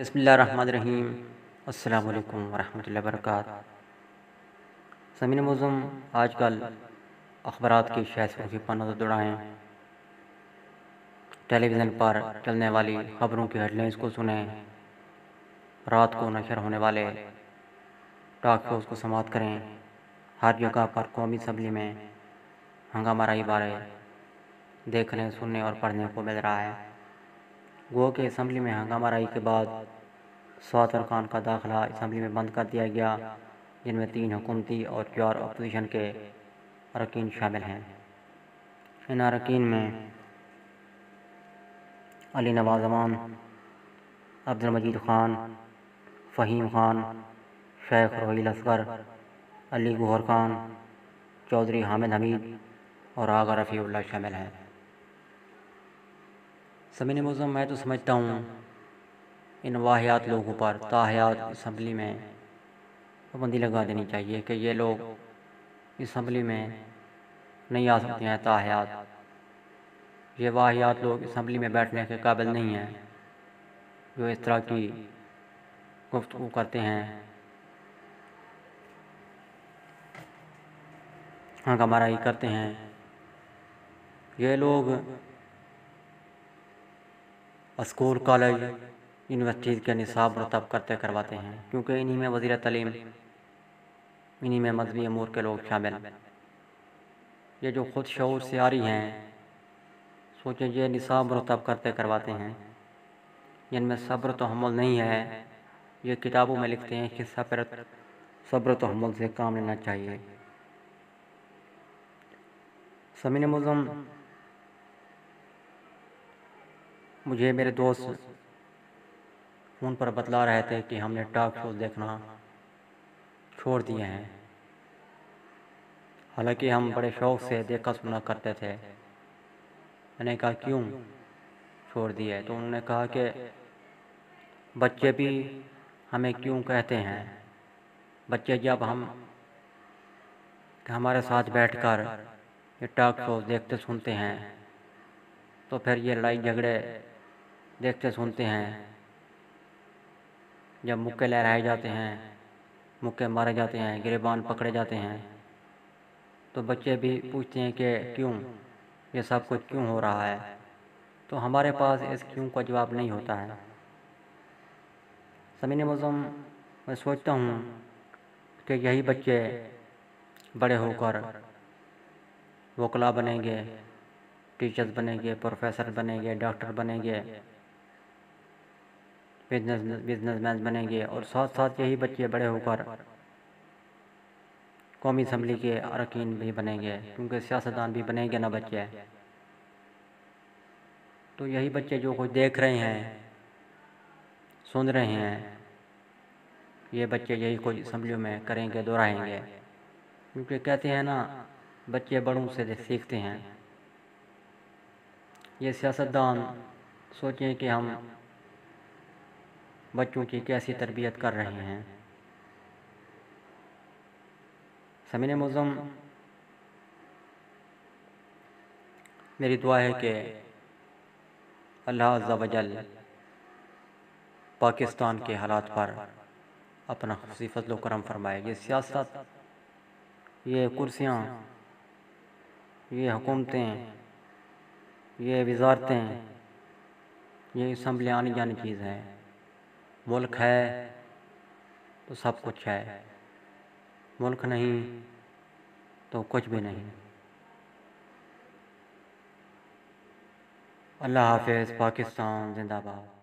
بسم اللہ الرحمن الرحیم۔ السلام علیکم ورحمۃ اللہ وبرکاتہ۔ سامعین معظم، آج کل اخبارات کی شہ سرخی پر نظر دوڑائیں، ٹیلی ویژن پر چلنے والی خبروں کی ہیڈ لائنز کو سنیں، رات کو نشر ہونے والے ٹاک شوز کو سماعت کریں۔ ہر جگہ پر قومی اسمبلی میں ہنگامہ آرائی بارے دیکھنے، سننے اور پڑھنے کو مل رہا ہے۔ گو کہ اسمبلی میں ہنگامہ آرائی کے بعد 7 ارکان کا داخلہ اسمبلی میں بند کر دیا گیا، جن میں 3 حکومتی اور 4 اپوزیشن کے اراکین شامل ہیں۔ ان اراکین میں علی نواز امان، عبدالمجید خان، فہیم خان، شیخ روحیل اصغر، علی گوہر خان، چودھری حامد حمید اور آغا رفیع اللہ شامل ہیں۔ سامعین معظم، میں تو سمجھتا ہوں ان واہیات لوگوں پر تاحیات اسمبلی میں پابندی لگا دینی چاہیے کہ یہ لوگ اسمبلی میں نہیں آ سکتے ہیں۔ تاحیات یہ واہیات لوگ اسمبلی میں بیٹھنے کے قابل نہیں ہیں، جو اس طرح کی گفتگو کرتے ہیں، ہنگامہ آرائی کرتے ہیں۔ یہ لوگ اسکول، کالج، یونیورسٹیز کے نصاب مرتب کرواتے ہیں، کیونکہ انہی میں وزیر تعلیم، انہی میں مذہبی امور کے لوگ شامل۔ یہ جو خود شعور سے آری ہیں، سوچیں یہ نصاب مرتب کرواتے ہیں، جن میں صبر و تحمل نہیں ہے۔ یہ کتابوں میں لکھتے ہیں کہ صبر و تحمل سے کام لینا چاہیے۔ سامعین معظم، مجھے میرے دوست فون پر بتلا رہے تھے کہ ہم نے ٹاک شوز دیکھنا چھوڑ دیے ہیں، حالانکہ ہم بڑے شوق سے دیکھا سنا کرتے تھے۔ میں نے کہا کیوں چھوڑ دیے؟ تو انہوں نے کہا کہ بچے بھی ہمیں کیوں کہتے ہیں، بچے جب ہمارے ساتھ بیٹھ کر یہ ٹاک شوز دیکھتے سنتے ہیں، تو پھر یہ لڑائی جھگڑے دیکھتے سنتے ہیں، جب مکے لہرائے جاتے ہیں، مکے مارے جاتے ہیں، گریبان پکڑے جاتے ہیں، تو بچے بھی پوچھتے ہیں کہ کیوں یہ سب کچھ کیوں ہو رہا ہے؟ تو ہمارے پاس اس کیوں کا جواب نہیں ہوتا ہے۔ سامعین معظم، میں سوچتا ہوں کہ یہی بچے بڑے ہو کر وکلا بنیں گے، ٹیچرز بنیں گے، پروفیسر بنیں گے، ڈاکٹر بنیں گے، بزنس مین بنیں گے، اور ساتھ ساتھ یہی بچے بڑے ہو کر قومی اسمبلی کے اراکین بھی بنیں گے، کیونکہ سیاستدان بھی بنیں گے نا بچے۔ تو یہی بچے جو کچھ دیکھ رہے ہیں، سن رہے ہیں، یہ بچے یہی کچھ اسمبلیوں میں کریں گے، دہرائیں گے، کیونکہ کہتے ہیں نا بچے بڑوں سے سیکھتے ہیں۔ یہ سیاستدان سوچیں کہ ہم بچوں کی کیسی تربیت کر رہے ہیں۔ سامعین معظم، میری دعا ہے کہ اللہ عز و جل پاکستان کے حالات پر اپنا خصوصی فضل و کرم فرمائے۔ یہ سیاست، یہ کرسیاں، یہ حکومتیں، یہ وزارتیں، یہ اسمبلی آنی جانی چیز ہے۔ ملک ہے تو سب کچھ ہے، ملک نہیں تو کچھ بھی نہیں۔ اللہ حافظ۔ پاکستان زندہ باد۔